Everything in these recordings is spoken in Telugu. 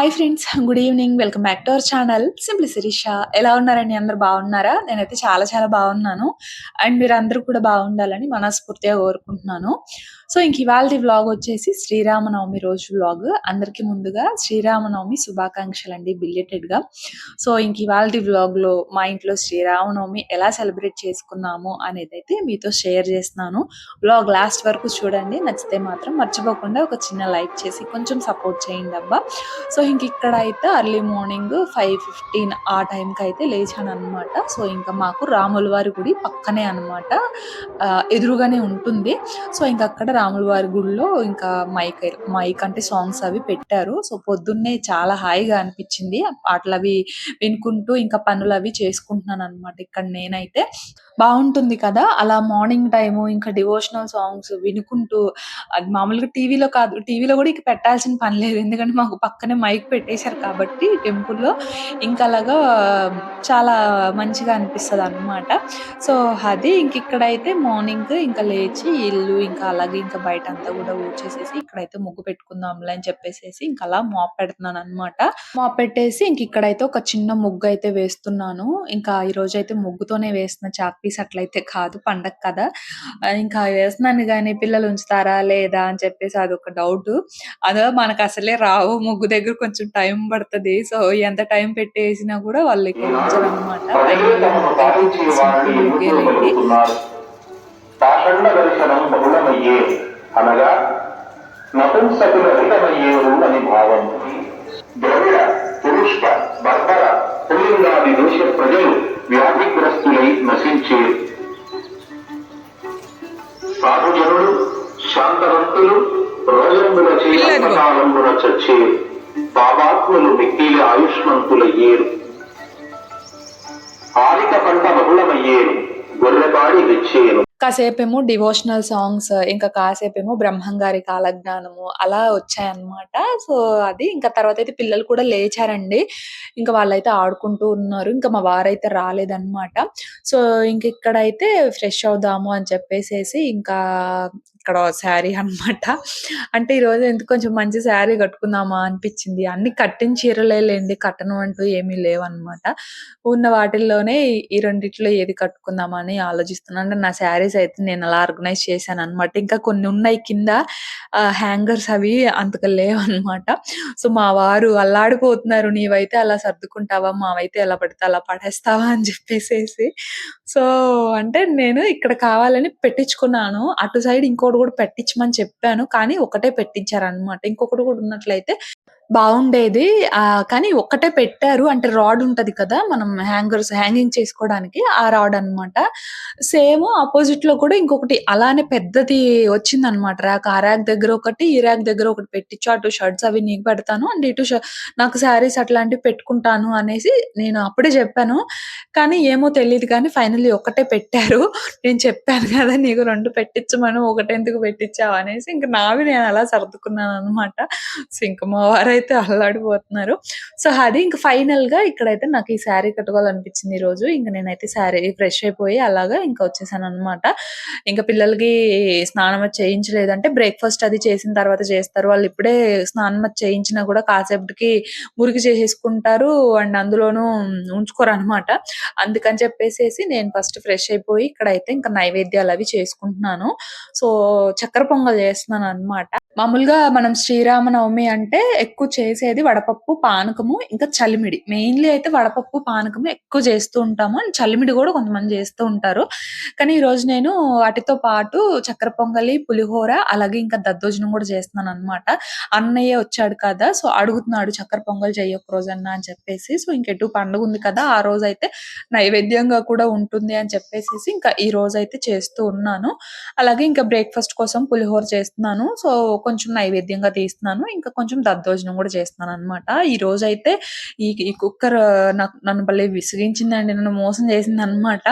Hi friends. Good evening. Welcome back to our channel simply Sirisha. ఎలా ఉన్నారండి? అందరూ బాగున్నారా? నేనైతే చాలా చాలా బాగున్నాను. అండ్ మీరందరూ కూడా బాగుండాలని మనస్ఫూర్తిగా కోరుకుంటున్నాను. సో, ఇంక ఇవాల్టి వ్లాగ్ వచ్చేసి శ్రీరామనవమి రోజు వ్లాగ్. అందరికీ ముందుగా శ్రీరామనవమి శుభాకాంక్షలండి బిల్లెటెడ్‌గా. సో, ఇంక ఇవాల్టి వ్లాగ్‌లో మా ఇంట్లో శ్రీరామనవమి ఎలా సెలబ్రేట్ చేసుకున్నాము అనేదైతే మీతో షేర్ చేస్తున్నాను. వ్లాగ్ లాస్ట్ వరకు చూడండి. నచ్చితే మాత్రం మర్చిపోకుండా ఒక చిన్న లైక్ చేసి కొంచెం సపోర్ట్ చేయండబ్బా. సో, ఇక్కడైతే ఎర్లీ మార్నింగ్ 5:15 ఆ టైంకి అయితే లేచాననమాట. సో, ఇంకా మాకు రాముల వారి గుడి పక్కనే అనమాట. ఎదురుగానే ఉంటుంది. సో, అక్కడ రాముల వారి గుడిలో ఇంకా మైక్ అంటే సాంగ్స్ అవి పెట్టారు. సో, పొద్దున్నే చాలా హాయిగా అనిపించింది. పాటలవి వినుకుంటూ ఇంకా పనులవి చేసుకుంటున్నాననమాట ఇక్కడ నేనైతే. బావుంటుంది కదా! అలా మార్నింగ్ టైము ఇంకా డివోషనల్ సాంగ్స్ వినుకుంటూ అది మామూలుగా టీవీలో కాదు. టీవీలో గూడా ఇక పెట్టాల్సిన పని లేదు. ఎందుకంటే మాకు పక్కనే మైక్ పెట్టేశారు కాబట్టి టెంపుల్‌లో ఇంకా అలాగా చాలా మంచిగా అనిపిస్తదనమాట. సో, అది ఇక్కడైతే మార్నింగ్ ఇంకా లేచి ఇల్లు ఇంకా అలాగే ఇంకా బయటంతా గూడా ఊడ్చేసేసి ఇక్కడైతే ముగ్గు పెట్టుకుందాంలే అని చెప్పేసేసి ఇంక అలా మాప్ పెడుతున్నాననమాట. మాప్ పెట్టేసి ఇక్కడైతే ఒక చిన్న ముగ్గయితే వేస్తున్నాను. ఇంకా ఈరోజైతే ముగ్గుతోనే వేస్తున్నా. చాక్ పీస్ అట్లయితే కాదు పండగ కదా! ఇంకా వేస్తున్నాను గానీ పిల్లలు ఉంచుతారా? లేదా? అని చెప్పేసి అదొక డౌటు. మనకసలే రావు. ముగ్గు దగ్గర కొంచెం టైం పడతది. సో, ఎంత టైం పెట్టేసినా కూడా వాళ్ళిక ఉంచరనమాట. ఫైనల్‌గా ముగ్గయితే సింపుల్ ముగ్గేలెండి. పాషండ దర్శనం బహుళమయ్యే అనగా నపుంసకుల హితమయ్యేరు అని భావం. ద్రవిడ, పురుష్క, బర్బర, పులింగాది దేశ ప్రజలు వ్యాధిగ్రస్తులై నశించే. సాధుజనులు శాంతవంతులు రోగముల చేకాలంబున చచ్చే. పాపాత్ములు మిక్కిలి ఆయుష్మంతులయ్యేరు. ఆరిక పంట బహుళమయ్యేరు. గొర్రెపాడి విచ్చేను. కాసేపేమో డివోషనల్ సాంగ్స్, ఇంకా కాసేపేమో బ్రహ్మంగారి కాలజ్ఞానము అలా వచ్చాయన్నమాట. సో, అది ఇంకా తర్వాతయితే పిల్లలు కూడా లేచారండి. ఇంకా వాళ్ళైతే ఆడుకుంటూ ఉన్నారు. ఇంకా మా వారైతే రాలేదన్నమాట. సో, ఇక్కడైతే ఫ్రెష్ అవుదాము అని చెప్పేసేసి ఇంకా ఇక్కడ శారీ అన్నమాట. అంటే ఈరోజు ఎందుకు కొంచెం మంచి శారీ కట్టుకుందామా అనిపించింది. అన్ని కట్టిన చీరలేలెండి. కట్టనవంటూ ఏమీ లేవన్నమాట. ఉన్న వాటిల్లోనే ఈ రెండిట్లో ఏది కట్టుకుందామా అని ఆలోచిస్తున్నాను. అంటే నా శారీస్ అయితే నేను అలా ఆర్గనైజ్ చేశానన్నమాట. ఇంకా కొన్ని ఉన్నాయి కింద హ్యాంగర్స్ అవి అంతగా లేవన్నమాట. సో, మా వారు అల్లాడిపోతున్నారు. "నీవైతే అలా సర్దుకుంటావా? మావైతే ఎలా పడితే అలా పడేస్తావా?" అని చెప్పేసేసి. సో, అంటే నేను ఇక్కడ కావాలని పెట్టించుకున్నాను. అటు సైడ్ ఇంకోటి కూడా పెట్టించమని చెప్పాను. కానీ ఒకటే పెట్టించారన్నమాట. ఇంకొకటి కూడా ఉన్నట్లయితే బావుండేది. కానీ ఒక్కటే పెట్టారు. అంటే రాడ్ ఉంటది కదా! మనం హ్యాంగింగ్ చేసుకోవడానికి ఆ రాడ్ అన్నమాట. సేమ్ అపోజిట్‌లో కూడా ఇంకొకటి అలానే పెద్దది వచ్చిందన్నమాట ర్యాక్. ఆ ర్యాక్ దగ్గర ఒకటి, ఈ ర్యాక్ దగ్గర ఒకటి పెట్టించు. అటు షర్ట్స్ అవి నీకు పెడతాను. అండ్ ఇటు నాకు శారీస్ అట్లాంటివి పెట్టుకుంటాను అనేసి నేను అప్పుడే చెప్పాను. కానీ ఏమో తెలీదు కానీ ఫైనల్లీ ఒక్కటే పెట్టారు. నేను చెప్పాను కదా! నీకు 2 పెట్టిచ్చమను ఒకటెందుకు పెట్టిచ్చావు అనేసి ఇంక నావి నేను అలా సర్దుకున్నానన్నమాట. సో, ఇంక మా వారైతే అల్లాడిపోతున్నారు. సో, అది ఇంక ఫైనల్‌గా ఇక్కడైతే నాకు ఈ శారీ కట్టుకోవాలనిపించింది ఈరోజు. ఇంక నేనైతే శారీ ఫ్రెష్ అయిపోయి అలాగా ఇంకా వచ్చేసానన్నమాట. ఇంక పిల్లలకి స్నానం అది చేయించలేదు. అంటే బ్రేక్‌ఫాస్ట్ అది చేసిన తర్వాత చేస్తారు. వాళ్ళు ఇప్పుడే స్నానం అది చేయించినా కూడా కాసేపటికి మురికి చేసేసుకుంటారు. అండ్ అందులోనూ ఉంచుకోరనమాట. అందుకని చెప్పేసేసి నేను ఫస్ట్ ఫ్రెష్ అయిపోయి ఇక్కడైతే ఇంకా నైవేద్యాలవి చేసుకుంటున్నాను. సో, చక్కెర పొంగల్ చేస్తున్నాననమాట. మామూలుగా మనం శ్రీరామనవమి అంటే ఎక్కువ చేసేది వడపప్పు, పానకము, ఇంకా చలిమిడి. మెయిన్‌లీ అయితే వడపప్పు, పానకము ఎక్కువ చేస్తూ ఉంటాము. అండ్ చలిమిడి గూడా కొంతమంది చేస్తూ ఉంటారు. కానీ ఈరోజు నేను వాటితో పాటు చక్కెర పొంగలి, పులిహోర అలాగే ఇంకా దద్దోజనం గూడా చేస్తున్నాననమాట. అన్నయ్య వచ్చాడు కదా! సో, అడుగుతున్నాడు చక్కెర పొంగల్ చెయ్యి ఒక రోజన్నా అని చెప్పేసి. సో, ఇంకెటు పండుగుంది కదా! ఆ రోజైతే నైవేద్యంగా కూడా ఉంటుంది అని చెప్పేసేసి ఇంకా ఈ రోజైతే చేస్తూ ఉన్నాను. అలాగే ఇంకా బ్రేక్‌ఫాస్ట్ కోసం పులిహోర చేస్తున్నాను. సో, కొంచెం నైవేద్యంగా తీస్తున్నాను. ఇంకా కొంచెం దద్దోజనం గూడా చేస్తున్నాననమాట. ఈరోజైతే ఈ కుక్కర్ నన్ను భలే విసిగించిందండి. నన్ను మోసం చేసిందనమాట.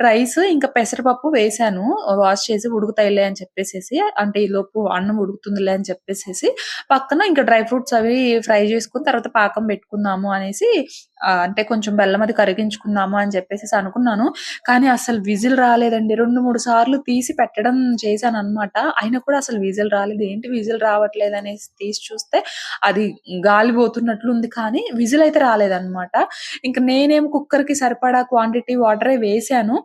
రైస్ ఇంకా పెసరపప్పు వేశాను. వాష్ చేసి ఉడుకుతాయిలే అని చెప్పేసేసి. అంటే ఈలోపు అన్నం ఉడుకుతుందిలే అని చెప్పేసేసి పక్కన ఇంకా డ్రై ఫ్రూట్స్ అవి ఫ్రై చేసుకొని తర్వాత పాకం పెట్టుకుందాము అనేసి అంటే కొంచెం బెల్లం అది కరిగించుకుందాము అని చెప్పేసి అనుకున్నాను. కానీ అసలు విజిల్ రాలేదండి. 2, 3 సార్లు తీసి పెట్టడం చేశాననమాట. అయినా కూడా అసలు విజిల్ రాలేదు. ఏంటి విజిల్ రావట్లేదనేసి తీసి చూస్తే అది గాలిపోతున్నట్లుంది కానీ విజిల్ అయితే రాలేదనమాట. ఇంక నేనేమో కుక్కర్‌కి సరిపడా క్వాంటిటీ వాటరే వేశాను.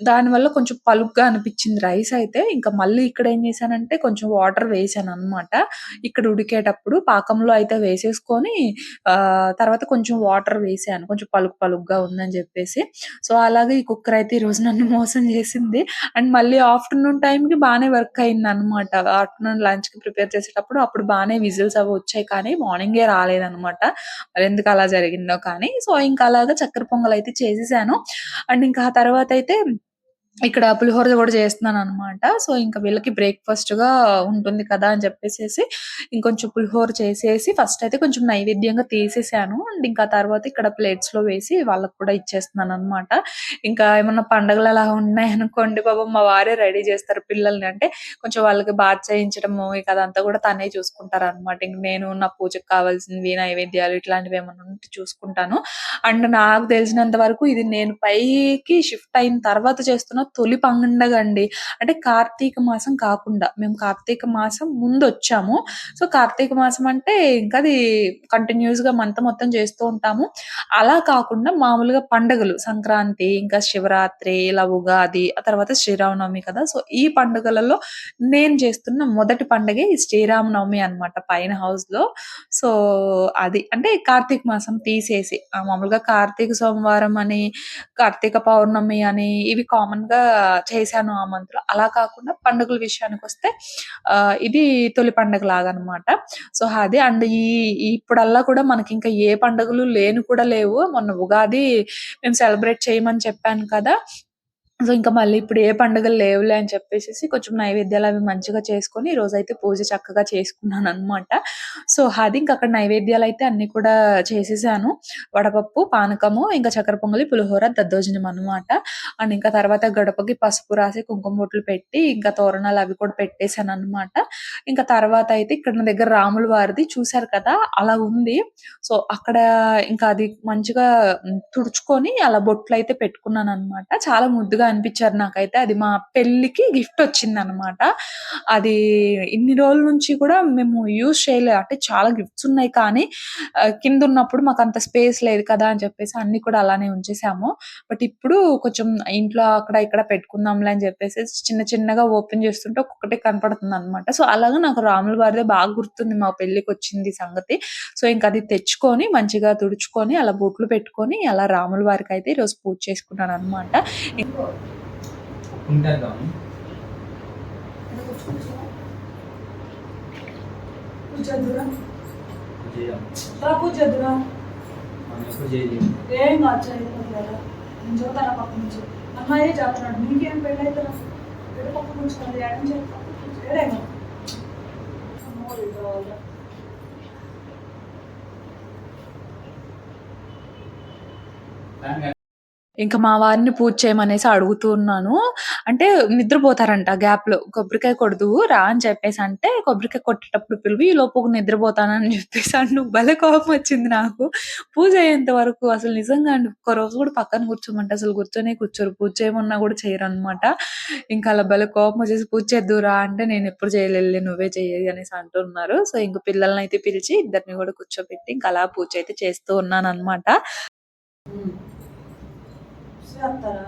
దానివల్ల కొంచెం పలుగ్గా అనిపిచ్చింది రైస్ అయితే. ఇంక మళ్ళీ ఇక్కడేం చేశానంటే కొంచెం వాటర్ వేశాననమాట. ఇక్కడ ఉడికేటప్పుడు పాకంలో అయితే వేసేసుకొని తర్వాత కొంచెం వాటర్ వేశాను. కొంచెం పలుగ్గా ఉందని జెప్పేసి. సో, అలాగే ఈ కుక్కర్ అయితే ఈరోజు నన్ను మోసం జేసింది. అండ్ మళ్ళీ ఆఫ్టర్‌నూన్ టైమ్‌కి బానే వర్క్ అయిందనమాట. ఆఫ్టర్‌నూన్ లంచ్‌కి ప్రిపేర్ చేసేటప్పుడు అప్పుడు బానే విజిల్స్ అవి వచ్చాయి కానీ మార్నింగే రాలేదనమాట. మరెందుకు అలా జరిగిందో కానీ. సో, ఇంక అలాగా చక్కెర పొంగలయితే చేసేసాను. అండ్ ఇంకా ఆ తర్వాతయితే ఇక్కడ పులిహోర గూడా చేస్తున్నాననమాట. సో, ఇంక వీళ్ళకి బ్రేక్‌ఫాస్ట్‌గా ఉంటుంది కదా! అని చెప్పేసేసి ఇంకొంచెం పులిహోర చేసేసి ఫస్టయితే కొంచెం నైవేద్యంగా తీసేసాను. అండ్ ఇంకా తర్వాత ఇక్కడ ప్లేట్స్‌లో వేసి వాళ్ళకి కూడా ఇచ్చేస్తున్నాననమాట. ఇంకా ఏమన్నా పండగలు అలా ఉన్నాయనుకోండి పాపం మా వారే రెడీ చేస్తారు పిల్లల్ని. అంటే కొంచెం వాళ్ళకి బాత్ చేయించడము ఇక అదంతా కూడా తనే చూసుకుంటారనమాట. ఇంక నేను నా పూజకి కావాల్సినవి నైవేద్యాలు ఇట్లాంటివేమన్నా ఉంటే చూసుకుంటాను. అండ్ నాకు తెలిసినంత వరకు ఇది నేను పైకి షిఫ్ట్ అయిన తర్వాత చేస్తున్న తొలి పండగండి. అంటే కార్తీక మాసం కాకుండా మేము కార్తీక మాసం ముందొచ్చాము. సో, కార్తీక మాసం అంటే ఇంకా అది కంటిన్యూయస్‌గా మంత్ మొత్తం చేస్తూ ఉంటాము. అలా కాకుండా మామూలుగా పండుగలు సంక్రాంతి, ఇంకా శివరాత్రి, ఇలా ఉగాది, ఆ తర్వాత శ్రీరామనవమి కదా! సో, ఈ పండుగలలో నేను చేస్తున్న మొదటి పండగే ఈ శ్రీరామనవమి అన్నమాట పైన హౌస్‌లో. సో, అది. అంటే కార్తీక మాసం తీసేసి మామూలుగా కార్తీక సోమవారం అని, కార్తీక పౌర్ణమి అని ఇవి కామన్‌గా చేశాను ఆ మంత్‌లో. అలా కాకుండా పండుగల విషయానికొస్తే ఇది తొలి పండగలాగనమాట. సో, అది అండ్ ఇప్పుడల్లా కూడా మనకింకా ఏ పండుగలు లేను కూడా లేవు. మొన్న ఉగాది మేము సెలబ్రేట్ చేయమని చెప్పాను కదా! సో, ఇంక మళ్ళీ ఇప్పుడు ఏ పండుగలు లేవులే అని చెప్పేసేసి కొంచెం నైవేద్యాలవి మంచిగా చేసుకొని ఈరోజైతే పూజ చక్కగా చేసుకున్నాననమాట. సో, అది ఇంకక్కడ నైవేద్యాలయితే అన్నీ కూడా చేసేసాను. వడపప్పు, పానకము, ఇంకా చక్కెర పొంగలి, పులిహోర, దద్దోజనం అనమాట. అండ్ ఇంకా తర్వాత గడపకి పసుపు రాసి, కుంకుమ బొట్లు పెట్టి, ఇంకా తోరణాలవి కూడా పెట్టేసాననమాట. ఇంకా తర్వాత అయితే ఇక్కడ నా దగ్గర రాముల వారిది చూసారు కదా! అలా ఉంది. సో, అక్కడ ఇంకా అది మంచిగా తుడుచుకొని అలా బొట్లయితే పెట్టుకున్నాననమాట. చాలా ముద్దుగా అనిపిచ్చారు నాకైతే. అది మా పెళ్ళికి గిఫ్టొచ్చిందనమాట. అది ఇన్ని రోజుల నుంచి కూడా మేము యూజ్ చేయలే. అంటే చాలా గిఫ్ట్స్ ఉన్నాయి కానీ కిందున్నప్పుడు మాకంత స్పేస్ లేదు కదా! అని చెప్పేసి అన్నీ కూడా అలానే ఉంచేసాము. బట్ ఇప్పుడు కొంచెం ఇంట్లో అక్కడ ఇక్కడ పెట్టుకుందాంలే అని చెప్పేసేసి చిన్న చిన్నగా ఓపెన్ చేస్తుంటే ఒక్కొక్కటి కనపడుతుందనమాట. సో, అలాగా నాకు రాముల వారిదే బాగా గుర్తుంది మా పెళ్ళికొచ్చింది సంగతి. సో, ఇంకది తెచ్చుకొని మంచిగా తుడుచుకొని అలా బొట్లు పెట్టుకొని అలా రాముల వారికైతే ఈరోజు పూజ చేసుకున్నాననమాట. ఉంటేద్దాం. పూజేద్దురా? చేయం. రా పూజేద్దురా? మనం ఎప్పుడు చేయలేము. ఏం కాదు చేయకపోతే కదా. నేను చూస్తాను పక్క నుంచి. అమ్మాయే చేస్తున్నాడు. నీకేం పెళ్ళైతురా? ఏడు పక్క నుంచి కదా ఏడని చెప్పి ఏడేమో ఇంక మా వారిని పూజ చేయమనేసి అడుగుతూ ఉన్నాను. అంటే నిద్రపోతారంట గ్యాప్‌లో. "కొబ్బరికాయ కొడదువు రా" అని చెప్పేసంటే, "కొబ్బరికాయ కొట్టేటప్పుడు పిలువు, ఈలోపు నిద్రపోతానని" చెప్పేసాను. నువ్వు భలే కోపమొచ్చింది నాకు. పూజ అయ్యేంత వరకు అసలు నిజంగా అండి ఒక్కరోజు కూడా పక్కన కూర్చోమంటే అసలు కూర్చొనే కూర్చోరు. పూజ చేయమన్నా కూడా చేయరనమాట. ఇంకా అలా భలే కోపమొచ్చేసి "పూజ చేద్దువురా" అంటే, "నేనెప్పుడు చేయలేదులే నువ్వే చెయ్యి" అనేసి అంటున్నారు. సో, ఇంక పిల్లలనైతే పిలిచి ఇద్దరిని కూడా కూర్చోబెట్టి ఇంక అలా పూజ అయితే చేస్తూ ఉన్నాననమాట. చేస్తారా?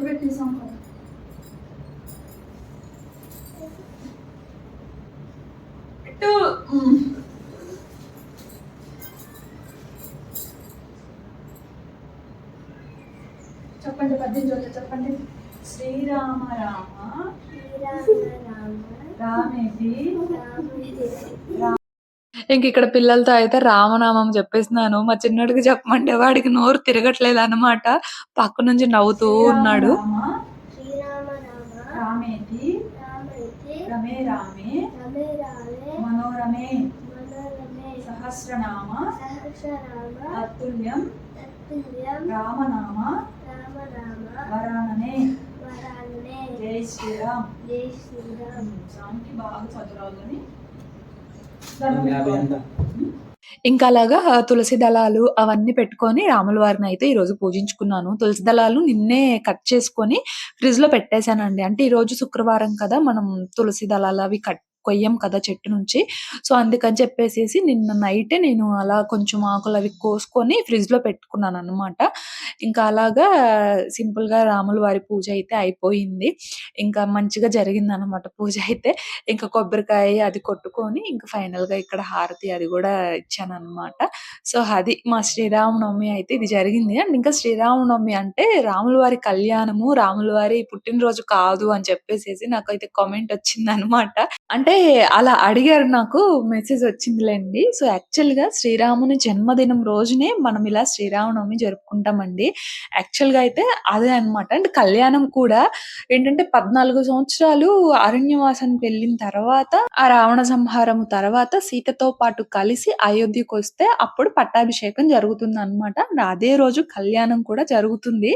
పెట్టేసాం కదా. పెట్టు. చెప్పండి 18 చెప్పండి. శ్రీరామ రామ రామేతి ఇంక ఇక్కడ పిల్లలతో అయితే రామనామం చెప్పేస్తున్నాను. మా చిన్నోడికి చెప్పమంటే వాడికి నోరు తిరగట్లేదనమాట. పక్క నుంచి నవ్వుతూ ఉన్నాడు. శ్రీరామ రామేతి రమే రామే మనోరమే సహస్రనామ అతుల్యం రామనామ వరాననే జై శ్రీరామ్ సాంగ్కి బాగా చదువురావాలని యాభై ఎంత ఇంకా అలాగా తులసి దళాలు అవన్నీ పెట్టుకొని రాముల వారిని అయితే ఈరోజు పూజించుకున్నాను. తులసి దళాలు నిన్నే కట్ చేసుకొని ఫ్రిడ్జ్ లో పెట్టేశానండి. అంటే ఈ రోజు శుక్రవారం కదా, మనం తులసి దళాలు అవి కొయ్యం కదా చెట్టు నుంచి. సో అందుకని చెప్పేసేసి నిన్న నైటే నేను అలా కొంచెం ఆకులు అవి కోసుకొని ఫ్రిడ్జ్ లో పెట్టుకున్నాను అనమాట. ఇంకా అలాగా సింపుల్ గా రాముల వారి పూజ అయితే అయిపోయింది. ఇంకా మంచిగా జరిగింది అనమాట పూజ అయితే. ఇంకా కొబ్బరికాయ అది కొట్టుకొని ఇంకా ఫైనల్ గా ఇక్కడ హారతి అది కూడా ఇచ్చాను అనమాట. సో అది మా శ్రీరామనవమి అయితే ఇది జరిగింది. అండ్ ఇంకా శ్రీరామనవమి అంటే రాముల వారి కళ్యాణము, రాముల వారి పుట్టినరోజు కాదు అని చెప్పేసేసి నాకైతే కామెంట్ వచ్చింది అనమాట. అంటే అలా అడిగారు, నాకు మెసేజ్ వచ్చిందిలేండి. సో యాక్చువల్ గా శ్రీరాముని జన్మదినం రోజునే మనం ఇలా శ్రీరామనవమి జరుపుకుంటామండి. యాక్చువల్ గా అయితే అదే అన్నమాట. అండ్ కళ్యాణం కూడా ఏంటంటే 14 సంవత్సరాలు అరణ్యవాసానికి వెళ్ళిన తర్వాత, ఆ రావణ సంహారం తర్వాత సీతతో పాటు కలిసి అయోధ్యకు వస్తే అప్పుడు పట్టాభిషేకం జరుగుతుంది అనమాట. అదే రోజు కళ్యాణం కూడా జరుగుతుంది.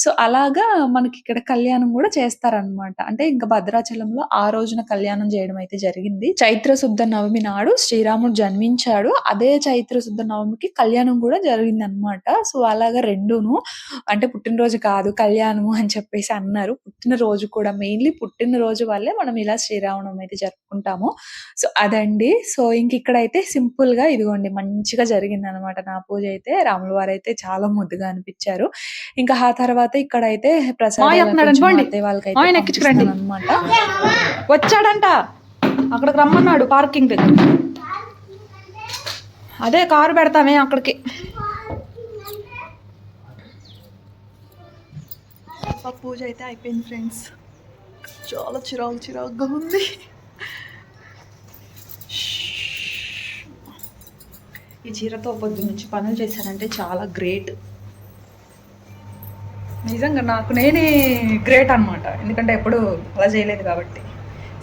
సో అలాగా మనకి ఇక్కడ కళ్యాణం కూడా చేస్తారనమాట. అంటే ఇంకా భద్రాచలంలో ఆ రోజున కళ్యాణం చేయడం అయితే జరిగింది. చైత్ర శుద్ధ నవమి నాడు శ్రీరాముడు జన్మించాడు. అదే చైత్ర శుద్ధ నవమికి కళ్యాణం కూడా జరిగింది అనమాట. సో అలాగా రెండును, అంటే పుట్టినరోజు కాదు కళ్యాణము అని చెప్పేసి అన్నారు. పుట్టినరోజు కూడా, మెయిన్లీ పుట్టినరోజు వల్లే మనం ఇలా శ్రీరామనవమి అయితే జరుపుకుంటాము. సో అదండి. సో ఇంక ఇక్కడైతే సింపుల్ గా ఇదిగోండి మంచిగా జరిగింది అనమాట నా పూజ అయితే. రాముల వారు అయితే చాలా ముద్దుగా అనిపించారు. ఇంకా ఆ తర్వాత ఇక్కడైతే ప్రసాదం వాళ్ళకైతే అనమాట. వచ్చాడంట, అక్కడికి రమ్మన్నాడు పార్కింగ్ దగ్గర. అదే కారు పెడతామే అక్కడికి. పూజ అయితే అయిపోయింది ఫ్రెండ్స్. చాలా చిరాకుగా ఉంది. ఈ చీరతో పొద్దు నుంచి పనులు చేశానంటే చాలా గ్రేట్. నిజంగా నాకు నేనే గ్రేట్ అనమాట, ఎందుకంటే ఎప్పుడు అలా చేయలేదు కాబట్టి.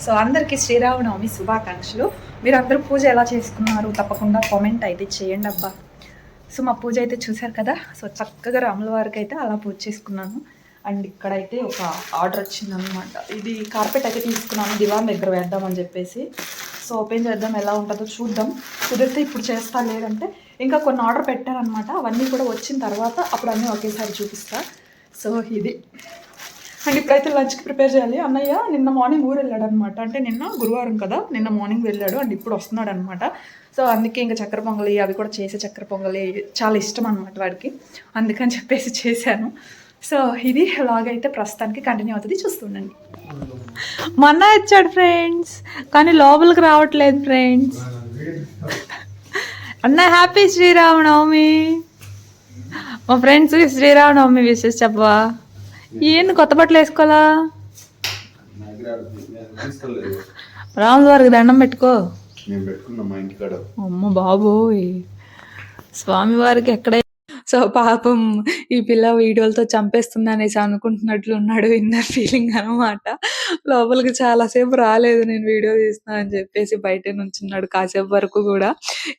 సో అందరికీ శ్రీరామనవమి శుభాకాంక్షలు. మీరు అందరూ పూజ ఎలా చేసుకున్నారు తప్పకుండా కామెంట్ అయితే చేయండి అబ్బా. సో మా పూజ అయితే చూశారు కదా. సో చక్కగా రాముల వారికి అయితే అలా పూజ చేసుకున్నాను. అండ్ ఇక్కడైతే ఒక ఆర్డర్ వచ్చిందనమాట. ఇది కార్పెట్ అయితే తీసుకున్నాను దివాన్ దగ్గర వేద్దామని చెప్పేసి. సో ఓపెన్ చేద్దాం, ఎలా ఉంటుందో చూద్దాం. కుదిరితే ఇప్పుడు చేస్తా, లేదంటే ఇంకా కొన్ని ఆర్డర్ పెట్టారనమాట. అవన్నీ కూడా వచ్చిన తర్వాత అప్పుడు అన్నీ ఒకేసారి చూపిస్తా. సో ఇది. అండ్ ఇప్పుడైతే లంచ్కి ప్రిపేర్ చేయాలి. అన్నయ్య నిన్న మార్నింగ్ ఊరు వెళ్ళాడు అనమాట. అంటే నిన్న గురువారం కదా, నిన్న మార్నింగ్ వెళ్ళాడు అండ్ ఇప్పుడు వస్తున్నాడు అనమాట. సో అందుకే ఇంకా చక్కెర పొంగలి అవి కూడా చేసే, చక్కెర పొంగలి చాలా ఇష్టం అనమాట వాడికి, అందుకని చెప్పేసి చేశాను. సో ఇది వ్లాగ్ అయితే ప్రస్తుతానికి కంటిన్యూ అవుతుంది, చూస్తుండండి. మొన్న వచ్చాడు ఫ్రెండ్స్, కానీ లోపలికి రావట్లేదు ఫ్రెండ్స్. అన్న హ్యాపీ శ్రీరామనవమి. మా ఫ్రెండ్స్ శ్రీరామనవమి విషెస్ చెప్పవా? ఏంది కొత్త బట్టలు వేసుకోవాలా? రాముల వారికి దండం పెట్టుకో. అమ్మ బాబోయ్, స్వామివారికి ఎక్కడ. సో పాపం ఈ పిల్ల వీడియోలతో చంపేస్తుంది అనేసి అనుకుంటున్నట్లు ఉన్నాడు, ఇన్నర్ ఫీలింగ్ అనమాట. లోపలికి చాలాసేపు రాలేదు, నేను వీడియో తీస్తున్నా అని చెప్పేసి బయట నుంచున్నాడు కాసేపు వరకు కూడా.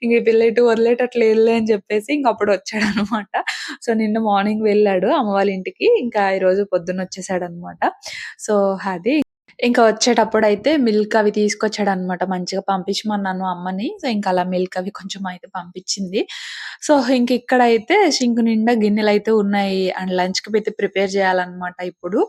ఇంక ఈ పిల్ల ఇటు వదిలేటట్లు వెళ్ళే అని చెప్పేసి ఇంక అప్పుడు వచ్చాడు అనమాట. సో నిన్న మార్నింగ్ వెళ్ళాడు అమ్మ వాళ్ళ ఇంటికి, ఇంకా ఈరోజు పొద్దున్న వచ్చేసాడు అనమాట. సో అది ఇంకా వచ్చేటప్పుడు అయితే మిల్క్ అవి తీసుకొచ్చాడు అనమాట. మంచిగా పంపించమన్నాను అమ్మని. సో ఇంకా అలా మిల్క్ అవి కొంచెం అయితే పంపించింది. సో ఇంక ఇక్కడైతే సింక్ నిండా గిన్నెలు అయితే ఉన్నాయి. అండ్ లంచ్కి అయితే ప్రిపేర్ చేయాలన్నమాట ఇప్పుడు.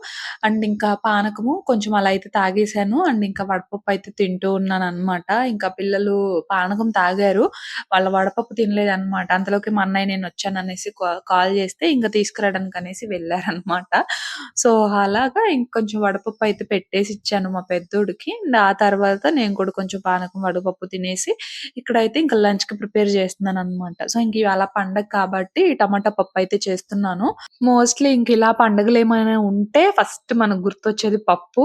అండ్ ఇంకా పానకము కొంచెం అలా అయితే తాగేశాను. అండ్ ఇంకా వడపప్పు అయితే తింటూ ఉన్నాను అనమాట. ఇంకా పిల్లలు పానకం తాగారు, వాళ్ళ వడపప్పు తినలేదు అనమాట. అంతలోకి మా అన్నయ్య నేను వచ్చాను అనేసి కాల్ చేస్తే ఇంకా తీసుకురావడానికి అనేసి వెళ్ళారనమాట. సో అలాగా ఇంకొంచెం వడపప్పు అయితే పెట్టేసి ఇచ్చాను మా పెద్దోడికి. ఆ తర్వాత నేను కూడా కొంచెం పానకం వడపప్పు తినేసి ఇక్కడైతే ఇంకా లంచ్ కి ప్రిపేర్ చేస్తున్నాను అనమాట. సో ఇంక ఇవాళ పండగ కాబట్టి టమాటా పప్పు అయితే చేస్తున్నాను. మోస్ట్లీ ఇంక ఇలా పండుగలు ఏమైనా ఉంటే ఫస్ట్ మనకు గుర్తొచ్చేది పప్పు.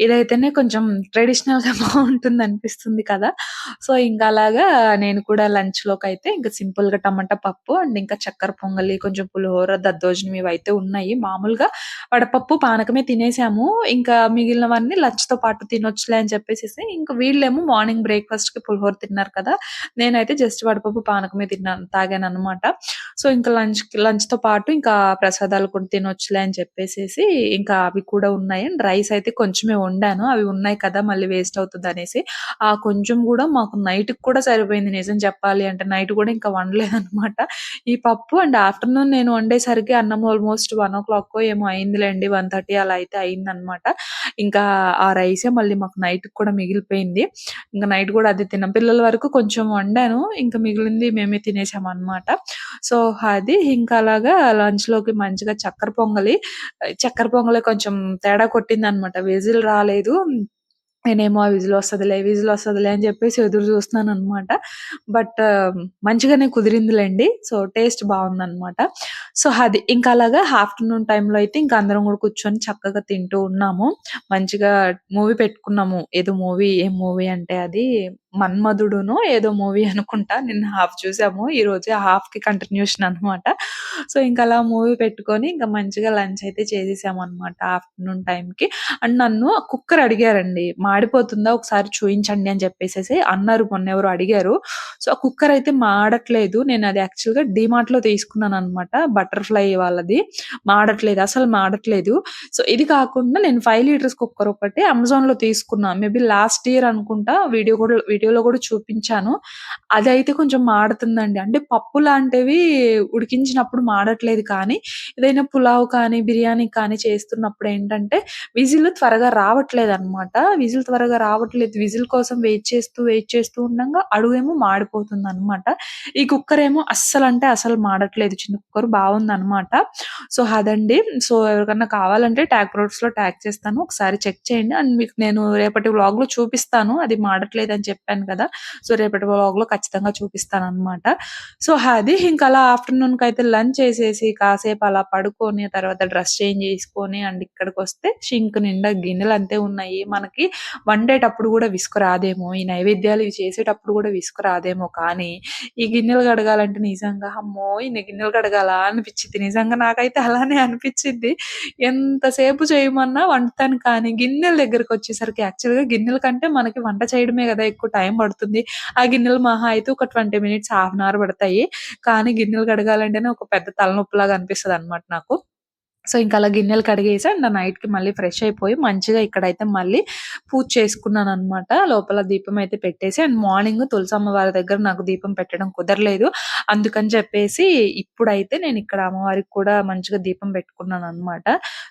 ఇదైతేనే కొంచెం ట్రెడిషనల్ గా బాగుంటుంది అనిపిస్తుంది కదా. సో ఇంకా అలాగా నేను కూడా లంచ్ లోకి అయితే ఇంకా సింపుల్ గా టమాటా పప్పు అండ్ ఇంకా చక్కెర పొంగలి, కొంచెం పులిహోర, దద్దోజనం ఇవి అయితే ఉన్నాయి. మామూలుగా వడపప్పు పానకమే తినేసాము, ఇంకా మిగిలినవన్నీ లంచ్‌తో పాటు తినొచ్చులే అని చెప్పేసేసి, ఇంక వీళ్ళేమో మార్నింగ్ బ్రేక్‌ఫాస్ట్‌కి పులిహోర తిన్నారు కదా! నేనైతే జస్ట్ వడపప్పు, పానకమే తాగాననమాట. సో, ఇంకా లంచ్‌తో పాటు ఇంకా ప్రసాదాలు కూడా తినొచ్చులే అని చెప్పేసేసి, ఇంకా అవి కూడా ఉన్నాయి. అండ్ రైస్ అయితే కొంచెమే వండాను. అవి ఉన్నాయి కదా! మళ్ళీ వేస్ట్ అవుతదనేసి. ఆ కొంచెం గూడా మాకు నైట్‌కి కూడా సరిపోయింది నిజం చెప్పాలి అంటే. నైట్ గూడా ఇంకా వండలేదనమాట. ఈ పప్పు అండ్ ఆఫ్టర్‌నూన్ నేను వండేసరికి అన్నం ఆల్‌మోస్ట్ 1:00 ఏమో అయిందిలెండి. 1:30 అలా అయితే అయిందనమాట. ఇంకా ఆ రైసే మళ్ళీ మాకు నైట్‌కి కూడా మిగిలిపోయింది. ఇంక నైట్ గూడా అదే తిన్నాం. పిల్లల వరకు కొంచెం వండాను. ఇంక మిగిలింది మేమే తినేసామనమాట. సో, అది ఇంకా అలాగా లంచ్‌లోకి మంచిగా చక్కెర పొంగలి కొంచెం తేడా కొట్టిందనమాట. విజిల్ రాలేదు. నేనేమో విజిలొస్తదిలే అని జెప్పేసి ఎదురు జూస్తున్నాననమాట. బట్ మంచిగానే కుదిరిందిలెండి. సో, టేస్ట్ బావుందనమాట. సో, అది. ఇంకా అలాగా ఆఫ్టర్‌నూన్ టైమ్‌లో అయితే ఇంక అందరం గూడా కూర్చొని చక్కగా తింటూ ఉన్నాము. మంచిగా మూవీ పెట్టుకున్నాము. ఏం మూవీ అంటే అది 'మన్మధుడునో' ఏదో మూవీ అనుకుంటా. నిన్న హాఫ్ చూసాము. ఈరోజు హాఫ్‌కి కంటిన్యూషన్ అనమాట. సో, ఇంకలా మూవీ పెట్టుకొని ఇంక మంచిగా లంచ్ అయితే చేసేసామనమాట ఆఫ్టర్‌నూన్ టైమ్‌కి. అండ్ నన్ను కుక్కర్ అడిగారండి. మాడిపోతుందా ఒకసారి చూయించండి అని చెప్పేసేసి అన్నారు మొన్నెవరో అడిగారు. సో, ఆ కుక్కర్ అయితే మాడట్లేదు. నేనది యాక్చువల్‌గా డీమార్ట్‌లో తీసుకున్నాననమాట. బటర్‌ఫ్లై వాళ్ళది. అసలు మాడట్లేదు. సో, ఇది కాకుండా నేను 5 లీటర్స్ కుక్కర్ ఒకటి అమెజాన్‌లో తీసుకున్నా. మేబీ లాస్ట్ ఇయర్ అనుకుంటా. వీడియోలో కూడా చూపించాను. అదైతే కొంచెం మాడుతుందండి. అంటే పప్పు లాంటివి ఉడికించినప్పుడు మాడట్లేదు కానీ, ఏదైనా పులావ్ కానీ, బిర్యానీ కానీ చేస్తున్నప్పుడేంటంటే విజిల్ త్వరగా రావట్లేదనమాట. విజిల్ కోసం వెయిట్ చేస్తూ ఉండంగా అడుగేమో మాడిపోతుందనమాట. ఈ కుక్కరేమో అస్సలు మాడట్లేదు. చిన్న కుక్కర్ బావుందనమాట. సో, అదండి. సో, ఎవరికన్నా కావాలంటే రోడ్స్‌లో ట్యాగ్ చేస్తాను. ఒకసారి చెక్ చేయండి. అండ్ మీకు నేను రేపటి వ్లాగ్‌లో చూపిస్తాను. అది మాడట్లేదని చెప్పాను కదా! సో, రేపటి వ్లాగ్‌లో ఖచ్చితంగా చూపిస్తాననమాట. సో, అది ఇంకలా ఆఫ్టర్‌నూన్‌కైతే లంచ్ చేసేసి కాసేపు అలా పడుకొని, ఆ తర్వాత డ్రెస్ చేంజ్ చేసుకొని అండ్ ఇక్కడికొస్తే సింక్ నిండా గిన్నెలంతే ఉన్నాయి. మనకి వండేటప్పుడు గూడా విసుగు రాదేమో, ఈ నైవేద్యాలు ఇవి చేసేటప్పుడు గూడా విసుగు రాదేమో కానీ, ఈ గిన్నెలు కడగాలంటే నిజంగా అమ్మో! ఇన్ని గిన్నెలు కడగాలా అనిపిచ్చిద్ది. నిజంగా నాకైతే అలానే అనిపిచ్చిద్ది. ఎంతసేపు చేయమన్నా వండుతాను కానీ, గిన్నెల దగ్గరకొచ్చేసరికి యాక్చువల్‌గా గిన్నెల కంటే మనకి వంట చేయడమే గదా ఎక్కువ టైం పడుతుంది. ఆ గిన్నెలు మహా అయితే ఒక 20 మినిట్స్, హాఫ్ అన్ అవర్ పడతాయి. కానీ గిన్నెలు కడగాలంటేనే ఒక పెద్ద తలనొప్పిలాగా అనిపిస్తదనమాట నాకు. సో, ఇంకలా గిన్నెలు కడిగేసి అండ్ నైట్‌కి మళ్ళీ ఫ్రెష్ అయిపోయి మంచిగా ఇక్కడైతే మళ్ళీ పూజ చేసుకున్నాననమాట. లోపల దీపం అయితే పెట్టేసి అండ్ మార్నింగ్ తులసమ్మ వారి దగ్గర నాకు దీపం పెట్టడం కుదరలేదు. అందుకని చెప్పేసి ఇప్పుడైతే నేనిక్కడ అమ్మవారికి కూడా మంచిగా దీపం పెట్టుకున్నాననమాట.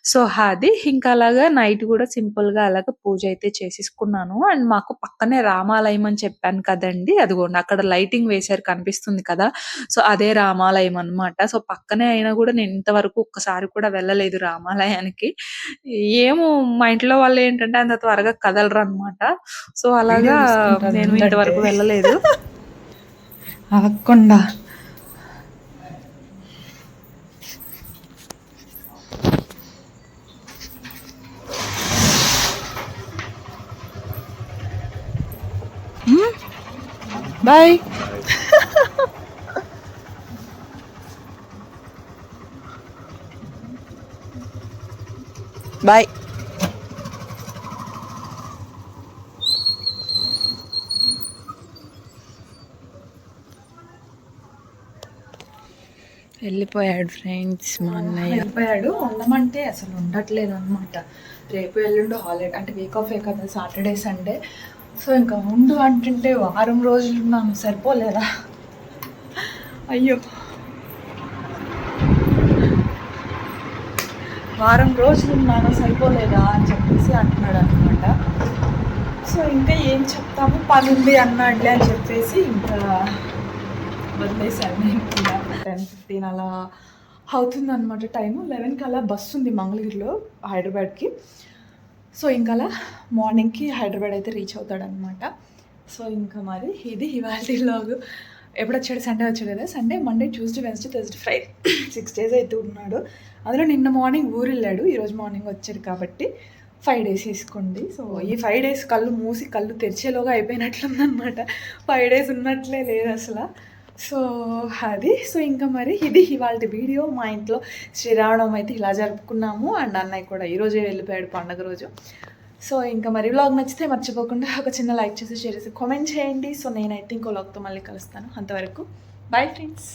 సో, అది ఇంకా అలాగా నైట్ గూడా సింపుల్‌గా అలాగా పూజ అయితే చేసేసుకున్నాను. అండ్ మాకు పక్కనే రామాలయం అని చెప్పాను కదండీ! అదిగోండి అక్కడ లైటింగ్ వేశారు కనిపిస్తుంది కదా! సో, అదే రామాలయం అనమాట. సో, పక్కనే అయినా గూడా నేను ఇంతవరకు ఒక్కసారి కూడా వెళ్ళలేదు రామాలయానికి. ఏమో మా ఇంట్లో వాళ్ళేంటంటే అంత త్వరగా కదలరనమాట. సో, అలాగా వీడియో తీసుకుంటాను నేను ఉండంటే. ఇంతవరకు వెళ్ళలేదు. ఆగకుండా. బాయ్. బాయ్. వెళ్ళిపోయాడు ఫ్రెండ్స్ మా అన్నయ్య. వెళ్ళిపోయాడు. ఉండమంటే అసలు ఉండట్లేదనమాట. రేపు, ఎల్లుండి హాలిడే అంటే వీక్ ఆఫే కదా! Saturday, Sunday. సో, ఇంకా ఉండు అంటుంటే వారం రోజులున్నాను సరిపోలేదా? అయ్యో! వారం రోజులున్నాను సరిపోలేదా అని చెప్పేసి అంటున్నాడనమాట. సో, ఇంకా ఏం చెప్తాము పనుంది అన్నాడులే అని చెప్పేసి ఇంకా వదిలేసాను నేను కూడా. 10:15 అలా అవుతుందనమాట టైము. 11కి అలా బస్సు ఉంది మంగళగిరిలో హైదరాబాద్‌కి. సో, ఇంకలా మార్నింగ్‌కి హైదరాబాద్ అయితే రీచ్ అవుతాడనమాట. సో, ఇంకా మరి ఇది ఇవాల్టి వ్లాగు. ఎప్పుడొచ్చాడు? సండే వచ్చాడు కదా! Sunday, Monday, Tuesday, Wednesday, Thursday, Friday 6 days అయితే ఉన్నాడు. అందులో నిన్న మార్నింగ్ ఊరెళ్ళాడు. ఈరోజు మార్నింగ్ వచ్చాడు కాబట్టి 5 డేస్ వేసుకోండి. సో, ఈ 5 డేస్ కళ్ళు మూసి కళ్ళు తెరిచేలోగా అయిపోయినట్లుందనమాట. 5 డేస్ ఉన్నట్లే లేదు అసలు. సో, అది. సో, ఇంకా మరి ఇది ఇవాల్టి వీడియో. మా ఇంట్లో శ్రీరామనవమి అయితే ఇలా జరుపుకున్నాము. అండ్ అన్నయ్య కూడా ఈరోజే వెళ్ళిపోయాడు పండగ రోజు. సో ఇంకా మరి వ్లాగ్ నచ్చితే మర్చిపోకుండా ఒక చిన్న లైక్ చేసి షేర్ చేసి కామెంట్ చేయండి. సో నేనైతే ఇంకో వ్లాగ్తో మళ్ళీ కలుస్తాను. అంతవరకు బాయ్ ఫ్రెండ్స్.